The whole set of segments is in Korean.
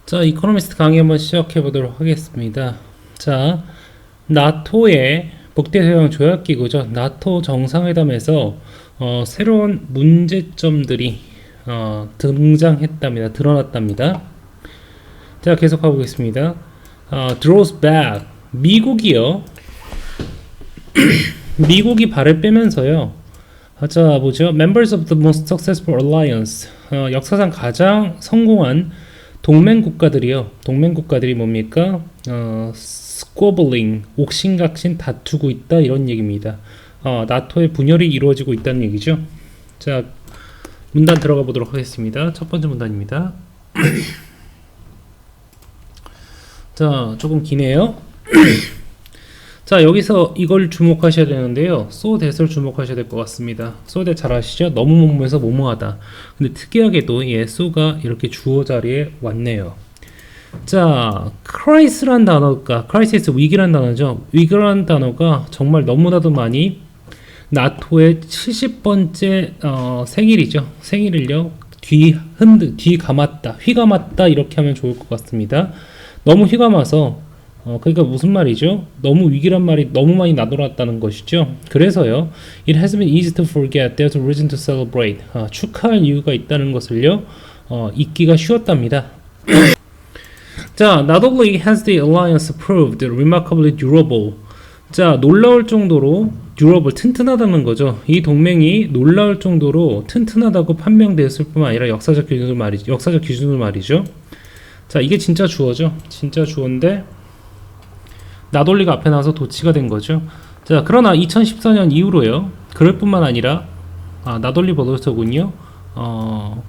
자, 이코노미스트 강의 한번 시작해 보도록 하겠습니다. 자, 나토의 북대서양 조약기구죠. 나토 정상회담에서 새로운 문제점들이 등장했답니다. 드러났답니다. 자, 계속하고 보겠습니다. draws back. 미국이요. 미국이 발을 빼면서요. 자, 뭐죠? Members of the most successful alliance. 역사상 가장 성공한 동맹 국가들이 뭡니까? squabbling, 옥신각신 다투고 있다 이런 얘기입니다. 나토의 분열이 이루어지고 있다는 얘기죠. 자, 문단 들어가 보도록 하겠습니다. 첫 번째 문단입니다. 자, 조금 기네요. 자, 여기서 이걸 주목하셔야 되는데요. so that을 주목하셔야 될 것 같습니다. so that 잘 아시죠? 너무 뭐뭐해서 뭐뭐하다. 근데 특이하게도 so가 이렇게 주어 자리에 왔네요. 자, crisis 위기란 단어죠. 위기란 단어가 정말 너무나도 많이 나토의 70번째 생일이죠. 생일을요. 휘감았다 이렇게 하면 좋을 것 같습니다. 너무 휘감아서 그러니까 무슨 말이죠? 너무 위기란 말이 너무 많이 나돌았다는 것이죠. 그래서요, it has been easy to forget. There's a reason to celebrate. 축하할 이유가 있다는 것을요, 잊기가 쉬웠답니다. 자, not only has the alliance proved remarkably durable. 자, 놀라울 정도로 durable, 튼튼하다는 거죠. 이 동맹이 놀라울 정도로 튼튼하다고 판명되었을 뿐만 아니라 역사적 기준으로 말이죠. 자, 이게 진짜 주어죠. 진짜 주어인데 나돌리가 앞에 나와서 도치가 된 거죠. 자, 그러나 2014년 이후로요. 그럴 뿐만 아니라 나돌리 버더서군요.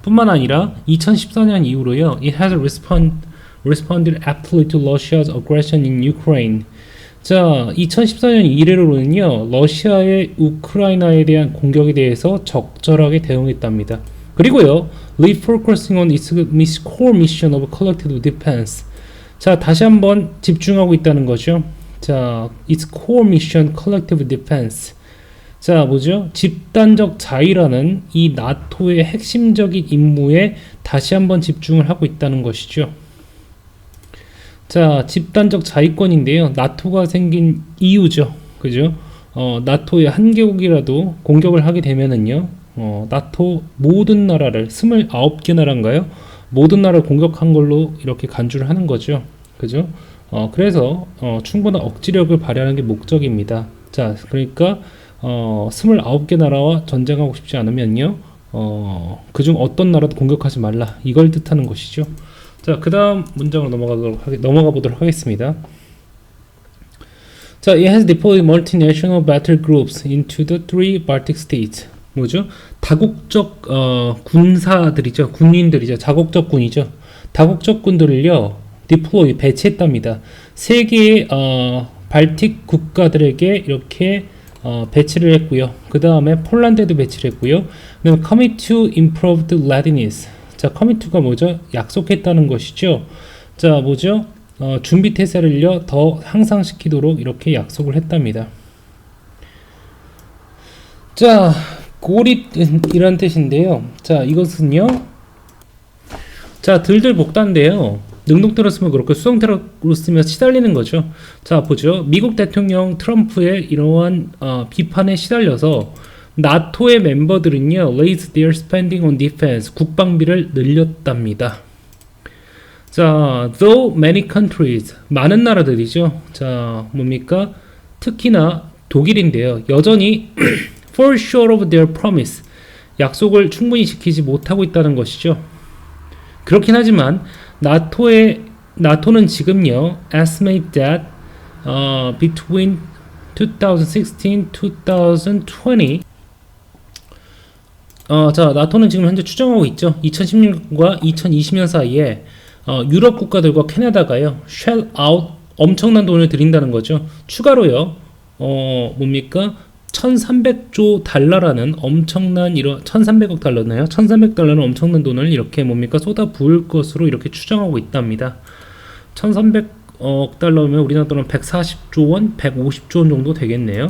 뿐만 아니라 2014년 이후로요. It has responded aptly to Russia's aggression in Ukraine. 자, 2014년 이래로는요. 러시아의 우크라이나에 대한 공격에 대해서 적절하게 대응했답니다. 그리고요. refocusing on its core mission of collective defense. 자, 다시 한번 집중하고 있다는 거죠. 자, its core mission, collective defense. 자, 뭐죠? 집단적 자위라는 이 나토의 핵심적인 임무에 다시 한번 집중을 하고 있다는 것이죠. 자, 집단적 자위권인데요. 나토가 생긴 이유죠. 그죠? 나토의 한 개국이라도 공격을 하게 되면은요. 나토 모든 나라를 29개 나라인가요? 모든 나라를 공격한 걸로 이렇게 간주를 하는 거죠. 그죠? 그래서 충분한 억지력을 발휘하는 게 목적입니다. 자, 그러니까 29개 나라와 전쟁하고 싶지 않으면요. 그중 어떤 나라도 공격하지 말라. 이걸 뜻하는 것이죠. 자, 그 다음 문장으로 넘어가 보도록 하겠습니다. 자, it has deployed multinational battle groups into the three Baltic states. 뭐죠? 다국적 군사들이죠. 군인들이죠. 다국적 군이죠. 다국적 군들을요. deploy, 배치했답니다. 세 개의 발틱 국가들에게 이렇게 배치를 했고요. 그 다음에 폴란드에도 배치를 했고요. 그다음에 commit to improved readiness. 자, commit to가 뭐죠? 약속했다는 것이죠. 자, 뭐죠? 준비 태세를요 더 향상시키도록 이렇게 약속을 했답니다. 자, 고립이란 뜻인데요. 자, 이것은요. 자, 들들 볶다인데요. 능동태로 쓰면 그렇고 수동태로 쓰면 시달리는 거죠. 자, 보죠. 미국 대통령 트럼프의 이러한 비판에 시달려서 나토의 멤버들은요, raise their spending on defense, 국방비를 늘렸답니다. 자, though many countries, 많은 나라들이죠. 자, 뭡니까? 특히나 독일인데요. 여전히 fall short of their promise, 약속을 충분히 지키지 못하고 있다는 것이죠. 그렇긴 하지만 나토는 지금요, estimate that between 2016-2020 자, 나토는 지금 현재 추정하고 있죠. 2016년과 2020년 사이에 유럽 국가들과 캐나다가요, shell out 엄청난 돈을 들인다는 거죠. 추가로요, 뭡니까? 1300조 달러라는 엄청난 1300억 달러나요? 1300달러는 엄청난 돈을 이렇게 뭡니까? 쏟아 부을 것으로 이렇게 추정하고 있답니다. 1300억 달러면 우리나라 돈은 140조 원, 150조 원 정도 되겠네요.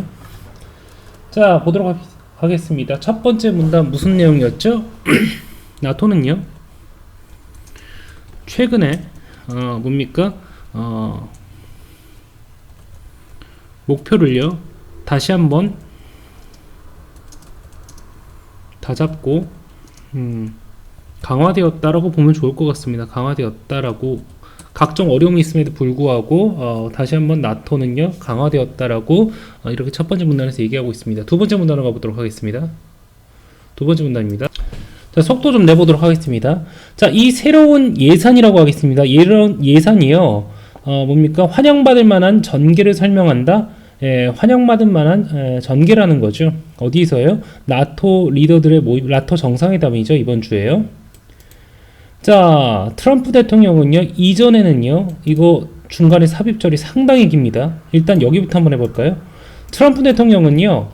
자, 보도록 하겠습니다. 첫 번째 문단 무슨 내용이었죠? 나토는요, 최근에 뭡니까? 목표를요 다시 한번 다잡고 강화되었다라고 보면 좋을 것 같습니다. 강화되었다라고, 각종 어려움이 있음에도 불구하고 다시 한번 나토는요 강화되었다라고 이렇게 첫 번째 문단에서 얘기하고 있습니다. 두 번째 문단으로 가보도록 하겠습니다. 두 번째 문단입니다. 자, 속도 좀 내보도록 하겠습니다. 자, 이 새로운 예산이라고 하겠습니다. 이런 예산이요 뭡니까? 환영받을 만한 전개를 설명한다. 환영받을 만한 전개라는 거죠. 어디서요? 나토 리더들의 모임, 나토 정상회담이죠. 이번 주에요. 자, 트럼프 대통령은요 이전에는요 이거 중간에 삽입절이 상당히 깁니다. 일단 여기부터 한번 해볼까요? 트럼프 대통령은요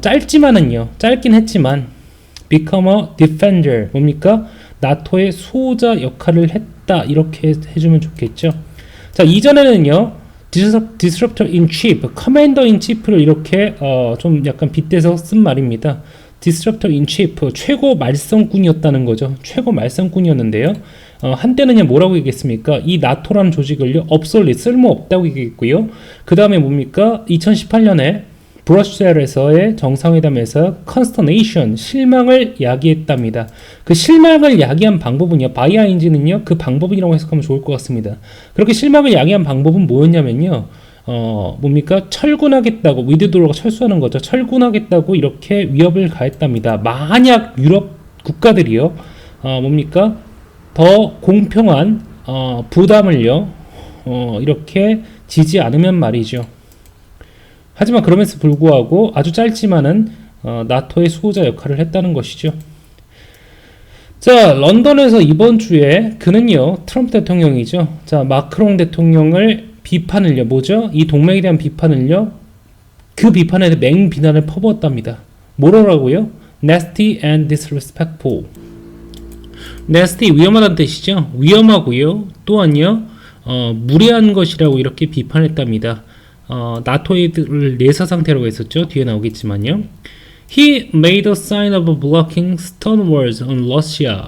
짧지만은요, 짧긴 했지만 become a defender, 뭡니까? 나토의 수호자 역할을 했다, 이렇게 해주면 좋겠죠. 자, 이전에는요 disruptor in chief, commander in chief를 이렇게 좀 약간 빗대서 쓴 말입니다. disruptor in chief, 최고 말썽꾼이었다는 거죠. 최고 말썽꾼이었는데요. 한때는요 뭐라고 얘기했습니까? 이 나토라는 조직을요 obsolete, 쓸모없다고 얘기했고요. 그 다음에 뭡니까? 2018년에 브러셀에서의 정상회담에서 consternation, 실망을 야기했답니다. 그 실망을 야기한 방법은요, 바이아인지는요 그 방법이라고 해석하면 좋을 것 같습니다. 그렇게 실망을 야기한 방법은 뭐였냐면요, 뭡니까? 철군하겠다고, 위드드로가 철수하는 거죠. 철군하겠다고 이렇게 위협을 가했답니다. 만약 유럽 국가들이요 뭡니까? 더 공평한 부담을요 이렇게 지지 않으면 말이죠. 하지만 그럼에도 불구하고 아주 짧지만은 나토의 수호자 역할을 했다는 것이죠. 자, 런던에서 이번 주에 그는요 트럼프 대통령이죠. 자, 마크롱 대통령을 비판을요, 뭐죠? 이 동맹에 대한 비판을요, 그 비판에 대해 맹비난을 퍼부었답니다. 뭐라고요? nasty and disrespectful. nasty, 위험하다는 뜻이죠. 위험하고요, 또한요 무례한 것이라고 이렇게 비판했답니다. 나토를 내사 상태라고 했었죠. 뒤에 나오겠지만요. He made a sign of blocking stern words on Russia.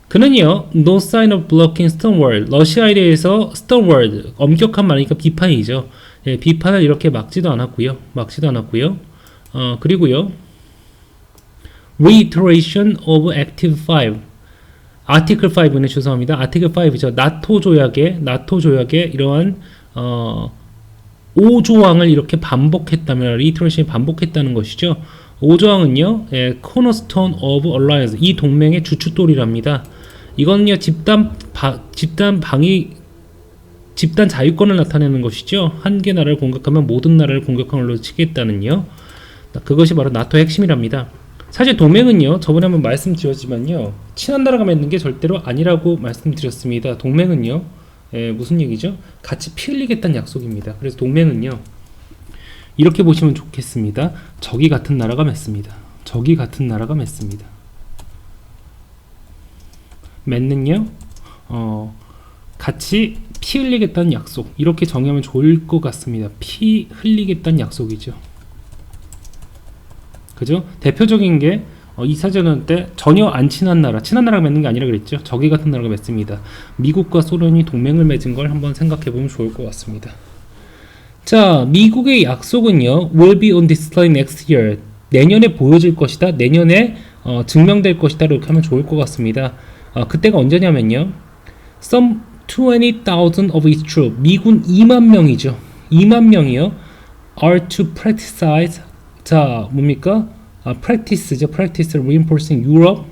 그는요, no sign of blocking stern word, 러시아에 대해서 stern word, 엄격한 말이니까 비판이죠. 예, 비판을 이렇게 막지도 않았고요. 그리고요, reiteration of Article 5. Article 5는 죄송합니다. Article 5죠. 나토 조약의 이러한 5조항을 이렇게 반복했다면, 리트레이션이 반복했다는 것이죠. 5조항은요, cornerstone of alliance, 이 동맹의 주춧돌이랍니다. 이거는요, 집단 자유권을 나타내는 것이죠. 한 개 나라를 공격하면 모든 나라를 공격한 걸로 치겠다는요. 그것이 바로 나토의 핵심이랍니다. 사실 동맹은요, 저번에 한번 말씀드렸지만요, 친한 나라가 맺는 게 절대로 아니라고 말씀드렸습니다. 동맹은요, 무슨 얘기죠? 같이 피 흘리겠다는 약속입니다. 그래서 동맹은요 이렇게 보시면 좋겠습니다. 적이 같은 나라가 맺습니다. 맺는요 같이 피 흘리겠다는 약속, 이렇게 정의하면 좋을 것 같습니다. 피 흘리겠다는 약속이죠. 그죠? 대표적인 게 2차 대전 때 전혀 안 친한 나라가 맺는 게 아니라 그랬죠. 적이 같은 나라가 맺습니다. 미국과 소련이 동맹을 맺은 걸 한번 생각해 보면 좋을 것 같습니다. 자, 미국의 약속은요, will be on display next year. 내년에 보여질 것이다. 내년에 증명될 것이다. 이렇게 하면 좋을 것 같습니다. 그때가 언제냐면요, some 20,000 of its troops, 미군 2만 명이죠. 2만 명이요, are to practice. 자, 뭡니까? practice죠. practice reinforcing Europe.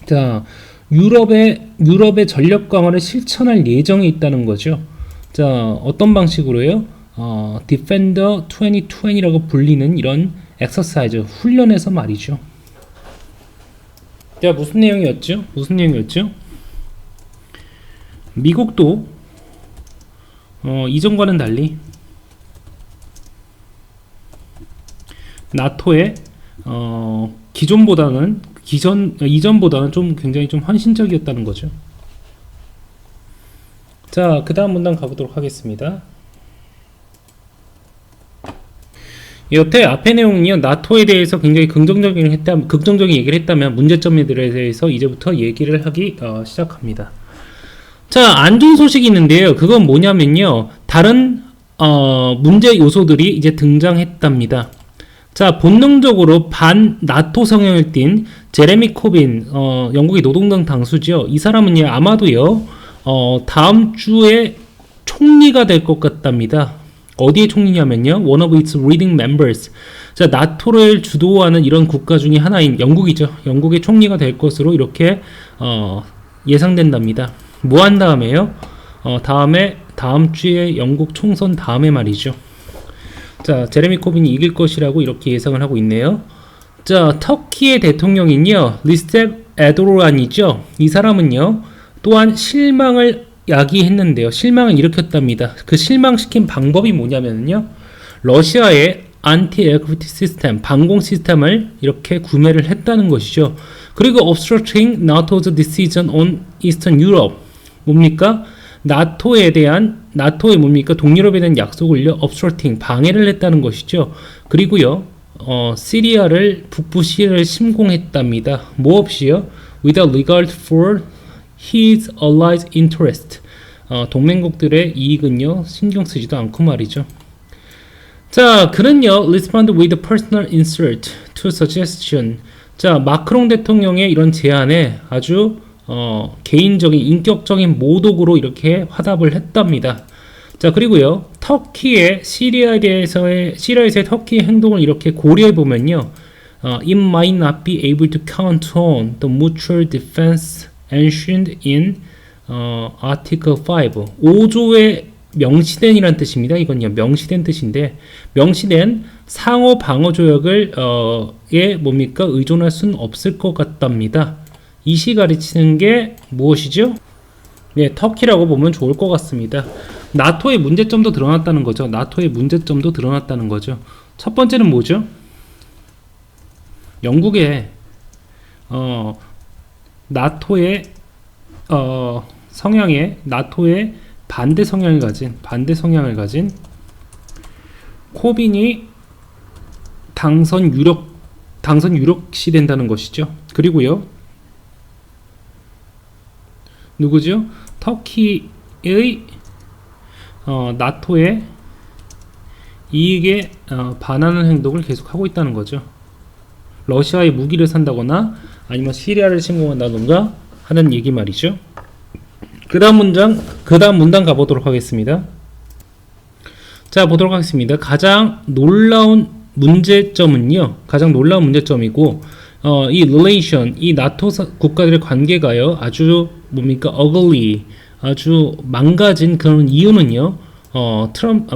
자, 유럽의 전력 강화를 실천할 예정에 있다는 거죠. 자, 어떤 방식으로요? Defender 2020라고 불리는 이런 exercise, 훈련에서 말이죠. 자, 무슨 내용이었죠? 미국도 이전과는 달리 나토의 이전보다는 좀 굉장히 좀 헌신적이었다는 거죠. 자, 그 다음 문단 가보도록 하겠습니다. 여태 앞의 내용은요, 나토에 대해서 굉장히 긍정적인 얘기를 했다면 문제점에 대해서 이제부터 얘기를 하기 시작합니다. 자, 안 좋은 소식이 있는데요. 그건 뭐냐면요. 다른 문제 요소들이 이제 등장했답니다. 자, 본능적으로 반 나토 성향을 띤 제레미 코빈, 영국의 노동당 당수죠. 이 사람은요, 아마도요, 다음 주에 총리가 될 것 같답니다. 어디의 총리냐면요, one of its leading members. 자, 나토를 주도하는 이런 국가 중에 하나인 영국이죠. 영국의 총리가 될 것으로 이렇게 예상된답니다. 뭐 한 다음에요? 다음 주에 영국 총선 다음에 말이죠. 자, 제레미 코빈이 이길 것이라고 이렇게 예상을 하고 있네요. 자, 터키의 대통령인요, 리셉 에르도간이죠. 이 사람은요, 또한 실망을 야기했는데요. 실망을 일으켰답니다. 그 실망시킨 방법이 뭐냐면요, 러시아의 안티-에어크래프트 시스템, 방공 시스템을 이렇게 구매를 했다는 것이죠. 그리고 obstructing NATO's decision on Eastern Europe. 뭡니까? 나토의 뭡니까? 동유럽에 대한 약속을요, obstructing, 방해를 했다는 것이죠. 그리고요, 북부 시리아를 침공했답니다. 뭐 없이요? Without regard for his allies' interest. 동맹국들의 이익은요, 신경 쓰지도 않고 말이죠. 자, 그는요, respond with personal insult to suggestion. 자, 마크롱 대통령의 이런 제안에 아주 개인적인 인격적인 모독으로 이렇게 화답을 했답니다. 자, 그리고요, 터키의 시리아에서의 터키의 행동을 이렇게 고려해 보면요, it might not be able to count on the mutual defense enshrined in Article 5. 5조에 명시된이란 뜻입니다. 이건요, 명시된 뜻인데, 명시된 상호 방어 조약을 뭡니까? 의존할 수는 없을 것 같답니다. 이시 가르치는 게 무엇이죠? 네, 터키라고 보면 좋을 것 같습니다. 나토의 문제점도 드러났다는 거죠. 나토의 문제점도 드러났다는 거죠. 첫 번째는 뭐죠? 영국의 나토의 나토의 반대 성향을 가진 코빈이 당선 유력시 된다는 것이죠. 그리고요, 누구죠? 터키의 나토의 이익에 반하는 행동을 계속하고 있다는 거죠. 러시아의 무기를 산다거나 아니면 시리아를 침공한다던가 하는 얘기 말이죠. 그 다음 문장 가보도록 하겠습니다. 자, 보도록 하겠습니다. 가장 놀라운 문제점이고, 이 relation, 이 나토 국가들의 관계가요, 아주 뭡니까? ugly, 아주 망가진 그런 이유는요,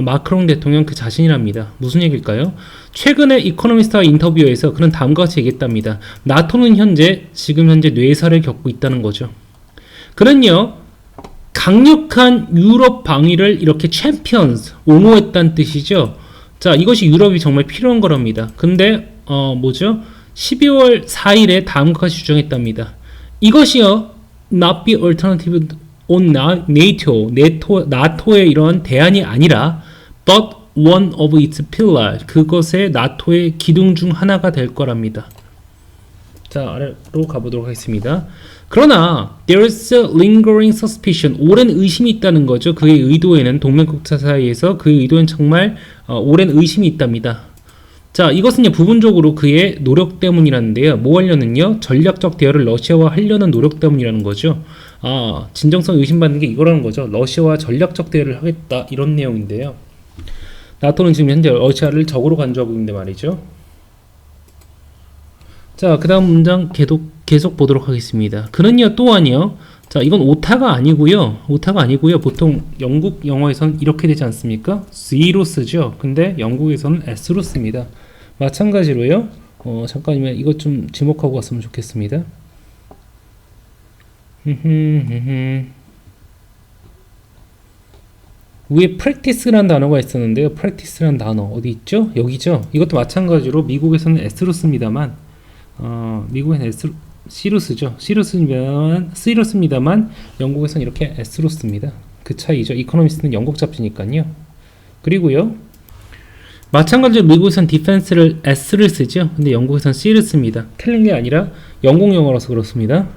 마크롱 대통령 그 자신이랍니다. 무슨 얘기일까요? 최근에 이코노미스트와 인터뷰에서 그는 다음과 같이 얘기했답니다. 나토는 지금 현재 뇌사를 겪고 있다는 거죠. 그는요, 강력한 유럽 방위를 이렇게 챔피언스, 옹호했다는 뜻이죠. 자, 이것이 유럽이 정말 필요한 거랍니다. 근데, 12월 4일에 다음과 같이 주장했답니다. 이것이요, not be alternative on 나토의 이런 대안이 아니라, but one of its pillar, 그것의 나토의 기둥 중 하나가 될 거랍니다. 자, 아래로 가보도록 하겠습니다. 그러나 there is a lingering suspicion, 오랜 의심이 있다는 거죠. 그의 의도에는, 동맹국가 사이에서 그의 의도엔 정말 오랜 의심이 있답니다. 자, 이것은요, 부분적으로 그의 노력 때문이라는데요. 뭐 하려는요? 전략적 대화를 러시아와 하려는 노력 때문이라는 거죠. 진정성 의심받는 게 이거라는 거죠. 러시아와 전략적 대화를 하겠다, 이런 내용인데요. 나토는 지금 현재 러시아를 적으로 간주하고 있는데 말이죠. 자, 그 다음 문장 계속 보도록 하겠습니다. 그는요, 또한요, 자, 이건 오타가 아니고요. 보통 영국 영어에서는 이렇게 되지 않습니까? Z로 쓰죠. 근데 영국에서는 S로 씁니다. 마찬가지로요, 잠깐만, 이것 좀 지목하고 왔으면 좋겠습니다. 위에 practice라는 단어가 있었는데요. practice라는 단어 어디 있죠? 여기죠. 이것도 마찬가지로 미국에서는 S로 씁니다만, 미국에는 C로 쓰죠. C로 씁니다만 영국에서는 이렇게 S로 씁니다. 그 차이죠. 이코노미스트는 영국 잡지니까요. 그리고요, 마찬가지로 미국에서는 디펜스를 S를 쓰죠. 근데 영국에서는 C를 씁니다. 틀린 게 아니라 영국 영어라서 그렇습니다.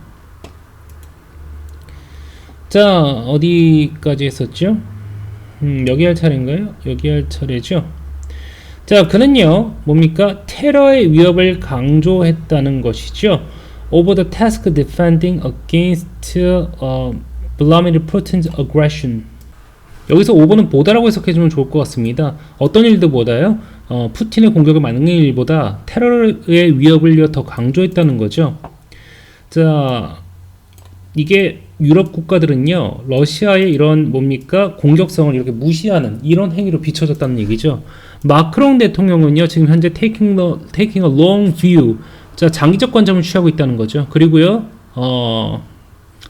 자, 어디까지 했었죠? 여기 할 차례인가요? 여기 할 차례죠. 자, 그는요, 뭡니까? 테러의 위협을 강조했다는 것이죠. Over the task defending against Vladimir Putin's aggression. 여기서 오버는 보다라고 해석해주면 좋을 것 같습니다. 어떤 일들보다요, 푸틴의 공격을 막는 일보다 테러의 위협을 더 강조했다는 거죠. 자, 이게 유럽 국가들은요, 러시아의 이런 뭡니까? 공격성을 이렇게 무시하는 이런 행위로 비춰졌다는 얘기죠. 마크롱 대통령은요, 지금 현재 taking a long view, 자, 장기적 관점을 취하고 있다는 거죠. 그리고요,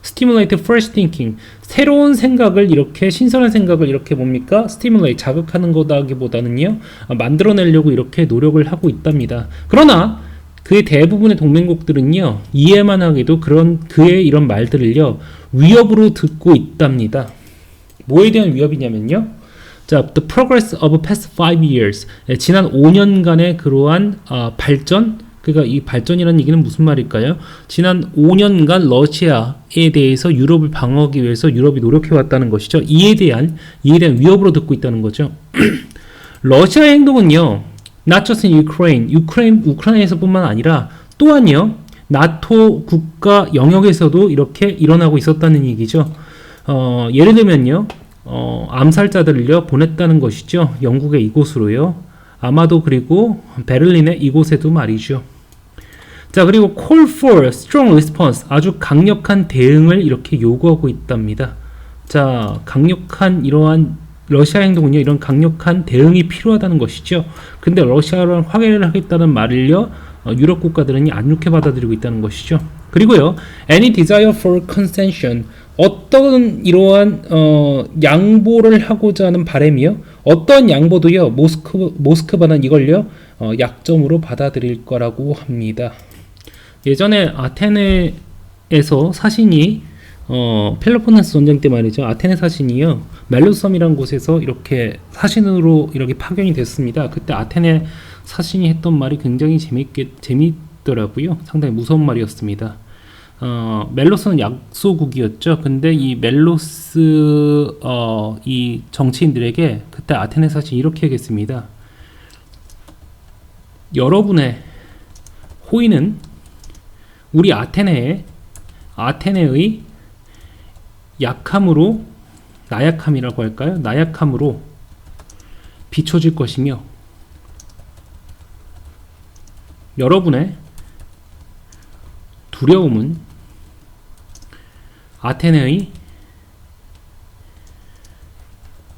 stimulate fresh thinking, 새로운 생각을 이렇게, 신선한 생각을 이렇게 뭡니까? stimulate, 자극하는 거다기보다는요, 만들어내려고 이렇게 노력을 하고 있답니다. 그러나 그의 대부분의 동맹국들은요, 이해만 하게도 그의 이런 말들을요, 위협으로 듣고 있답니다. 뭐에 대한 위협이냐면요, 자, the progress of past 5 years, 지난 5년간의 그러한 발전, 그러니까 이 발전이라는 얘기는 무슨 말일까요? 지난 5년간 러시아에 대해서 유럽을 방어하기 위해서 유럽이 노력해왔다는 것이죠. 이에 대한 위협으로 듣고 있다는 거죠. 러시아의 행동은요, not just in Ukraine, 우크라이나에서뿐만 아니라 또한요, 나토 국가 영역에서도 이렇게 일어나고 있었다는 얘기죠. 예를 들면요, 암살자들을요 보냈다는 것이죠. 영국의 이곳으로요. 아마도 그리고 베를린의 이곳에도 말이죠. 자, 그리고 call for strong response, 아주 강력한 대응을 이렇게 요구하고 있답니다. 자, 강력한 이러한 러시아 행동은요, 이런 강력한 대응이 필요하다는 것이죠. 근데 러시아랑 화해를 하겠다는 말을요, 유럽 국가들은 안 좋게 받아들이고 있다는 것이죠. 그리고요, any desire for concession, 어떤 이러한 양보를 하고자 하는 바람이요, 어떤 양보도요, 모스크바는 이걸요, 약점으로 받아들일 거라고 합니다. 예전에 아테네에서 사신이 펠로폰네스 전쟁 때 말이죠, 아테네 사신이요, 멜로섬이라는 곳에서 이렇게 사신으로 이렇게 파견이 됐습니다. 그때 아테네 사신이 했던 말이 굉장히 재밌더라고요. 상당히 무서운 말이었습니다. 멜로스는 약소국이었죠. 근데 이 멜로스 이 정치인들에게 그때 아테네 사신이 이렇게 얘기했습니다. 여러분의 호의는 우리 아테네의 약함으로, 나약함이라고 할까요? 나약함으로 비춰질 것이며, 여러분의 두려움은 아테네의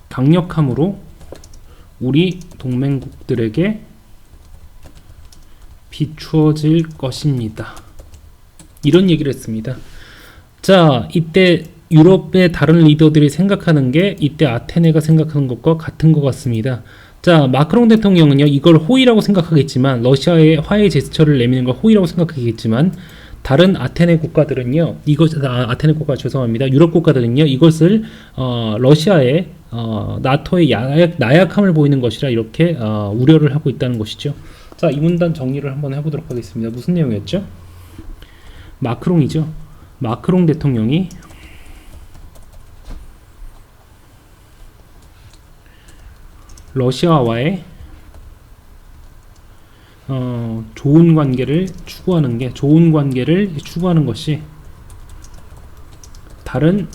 강력함으로 우리 동맹국들에게 비추어질 것입니다. 이런 얘기를 했습니다. 자, 이때 유럽의 다른 리더들이 생각하는 게 이때 아테네가 생각하는 것과 같은 것 같습니다. 자, 마크롱 대통령은요, 이걸 호의라고 생각하겠지만, 러시아의 화해 제스처를 내미는 걸 호의라고 생각하겠지만, 다른 아테네 국가들은요, 죄송합니다. 유럽 국가들은요, 이것을 러시아의 나토의 나약함을 보이는 것이라 이렇게 우려를 하고 있다는 것이죠. 자, 이 문단 정리를 한번 해보도록 하겠습니다. 무슨 내용이었죠? 마크롱이죠. 마크롱 대통령이 러시아와의 좋은 관계를 추구하는 것이 다른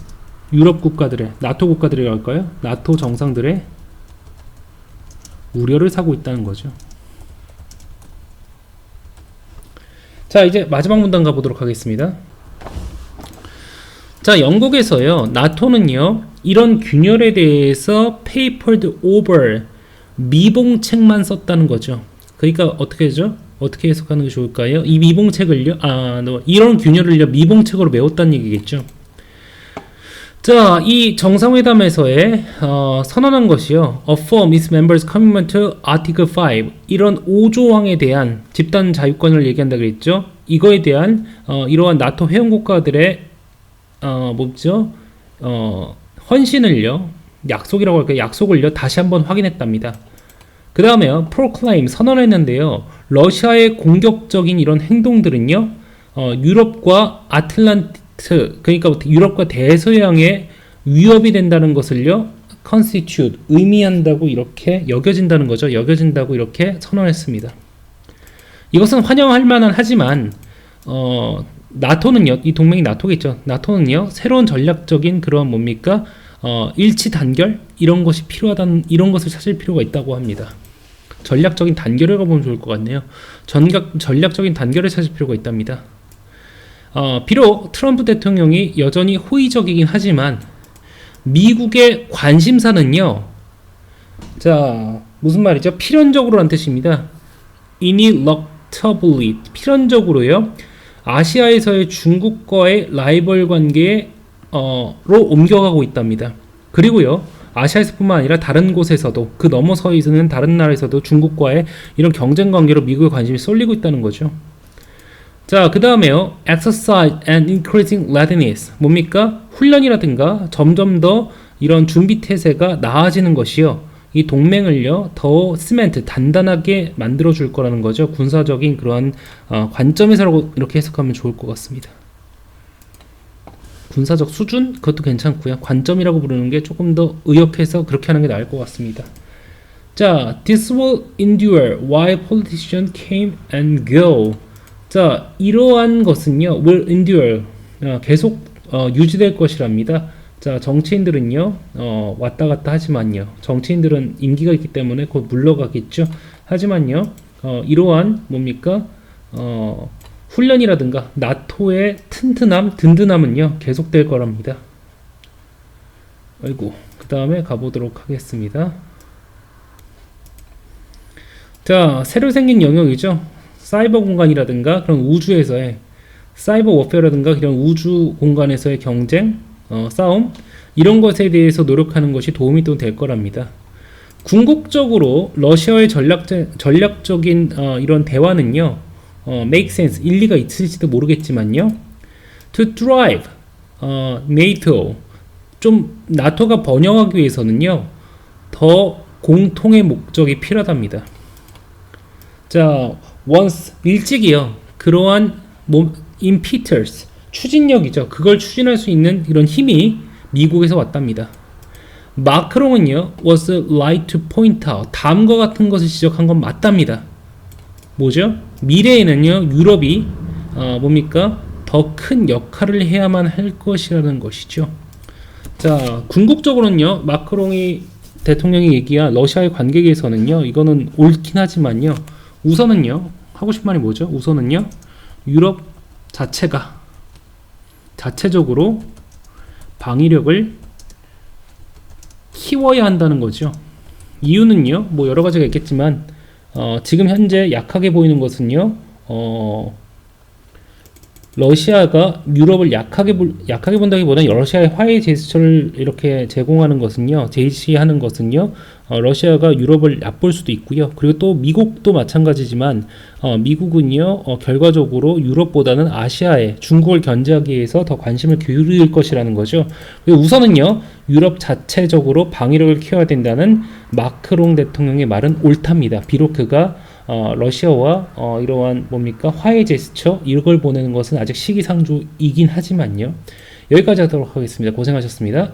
유럽 국가들의, 나토 국가들이라고 할까요? 나토 정상들의 우려를 사고 있다는 거죠. 자, 이제 마지막 문단 가보도록 하겠습니다. 자, 영국에서요, 나토는요, 이런 균열에 대해서 papered over, 미봉책만 썼다는 거죠. 그러니까 어떻게 하죠? 어떻게 해석하는 게 좋을까요? 이 미봉책을요, 이런 균열을요, 미봉책으로 메웠다는 얘기겠죠. 자, 이 정상회담에서의 선언한 것이요, affirm its members commitment to Article 5, 이런 5조항에 대한 집단 자유권을 얘기한다 그랬죠. 이거에 대한 이러한 나토 회원국가들의 헌신을요, 약속이라고 할까요? 약속을요, 다시 한번 확인했답니다. 그 다음에요, proclaim, 선언했는데요, 러시아의 공격적인 이런 행동들은요, 유럽과 아틀란트, 그러니까 유럽과 대서양의 위협이 된다는 것을요, constitute, 의미한다고 이렇게 여겨진다는 거죠. 여겨진다고 이렇게 선언했습니다. 이것은 환영할 만한 하지만 나토는요, 이 동맹이 나토겠죠. 나토는요, 새로운 전략적인 그런 뭡니까? 일치 단결 이런 것이 필요하다는 이런 것을 찾을 필요가 있다고 합니다. 전략적인 단결이라고 보면 좋을 것 같네요. 전략적인 단결을 찾을 필요가 있답니다. 비록 트럼프 대통령이 여전히 호의적이긴 하지만 미국의 관심사는요, 자, 무슨 말이죠? 필연적으로란 뜻입니다. ineluctably, 필연적으로요, 아시아에서의 중국과의 라이벌 관계로 옮겨가고 있답니다. 그리고요, 아시아에서뿐만 아니라 다른 곳에서도, 그 넘어서 있는 다른 나라에서도 중국과의 이런 경쟁 관계로 미국의 관심이 쏠리고 있다는 거죠. 자, 그 다음에요, exercise and increasing readiness, 뭡니까? 훈련이라든가 점점 더 이런 준비 태세가 나아지는 것이요, 이 동맹을요 더 시멘트, 단단하게 만들어 줄 거라는 거죠. 군사적인 그러한 관점에서라고 이렇게 해석하면 좋을 것 같습니다. 군사적 수준? 그것도 괜찮고요. 관점이라고 부르는 게 조금 더 의역해서 그렇게 하는 게 나을 것 같습니다. 자, this will endure while politicians came and go. 자, 이러한 것은요, will endure, 계속 유지될 것이랍니다. 자, 정치인들은요, 왔다 갔다 하지만요, 정치인들은 임기가 있기 때문에 곧 물러가겠죠. 하지만요, 이러한 뭡니까? 훈련이라든가 나토의 튼튼함, 든든함은요, 계속될 거랍니다. 아이고, 그 다음에 가보도록 하겠습니다. 자, 새로 생긴 영역이죠. 사이버 공간이라든가 그런 우주에서의 사이버 워페어라든가 이런 우주 공간에서의 경쟁, 싸움, 이런 것에 대해서 노력하는 것이 도움이 또 될 거랍니다. 궁극적으로 러시아의 전략적인 이런 대화는요, make sense, 일리가 있을지도 모르겠지만요, to drive NATO, 좀 나토가 번영하기 위해서는요, 더 공통의 목적이 필요하답니다. 자, once, 일찍이요, 그러한 impetus, 추진력이죠. 그걸 추진할 수 있는 이런 힘이 미국에서 왔답니다. 마크롱은요, was right to point out, 다음과 같은 것을 지적한 건 맞답니다. 뭐죠? 미래에는요, 유럽이 뭡니까? 더 큰 역할을 해야만 할 것이라는 것이죠. 자, 궁극적으로는요, 마크롱이 대통령이 얘기한 러시아의 관계에서는요, 이거는 옳긴 하지만요, 우선은요, 하고 싶은 말이 뭐죠? 우선은요, 유럽 자체적으로 방위력을 키워야 한다는 거죠. 이유는요, 뭐 여러 가지가 있겠지만, 지금 현재 약하게 보이는 것은요, 러시아가 유럽을 약하게 본다기보다는 러시아의 화해 제스처를 이렇게 제시하는 것은요, 러시아가 유럽을 얕볼 수도 있고요. 그리고 또 미국도 마찬가지지만, 미국은요, 결과적으로 유럽보다는 아시아에 중국을 견제하기 위해서 더 관심을 기울일 것이라는 거죠. 우선은요, 유럽 자체적으로 방위력을 키워야 된다는 마크롱 대통령의 말은 옳답니다. 비록 그가 러시아와 이러한 뭡니까? 화해 제스처 이걸 보내는 것은 아직 시기상조이긴 하지만요. 여기까지 하도록 하겠습니다. 고생하셨습니다.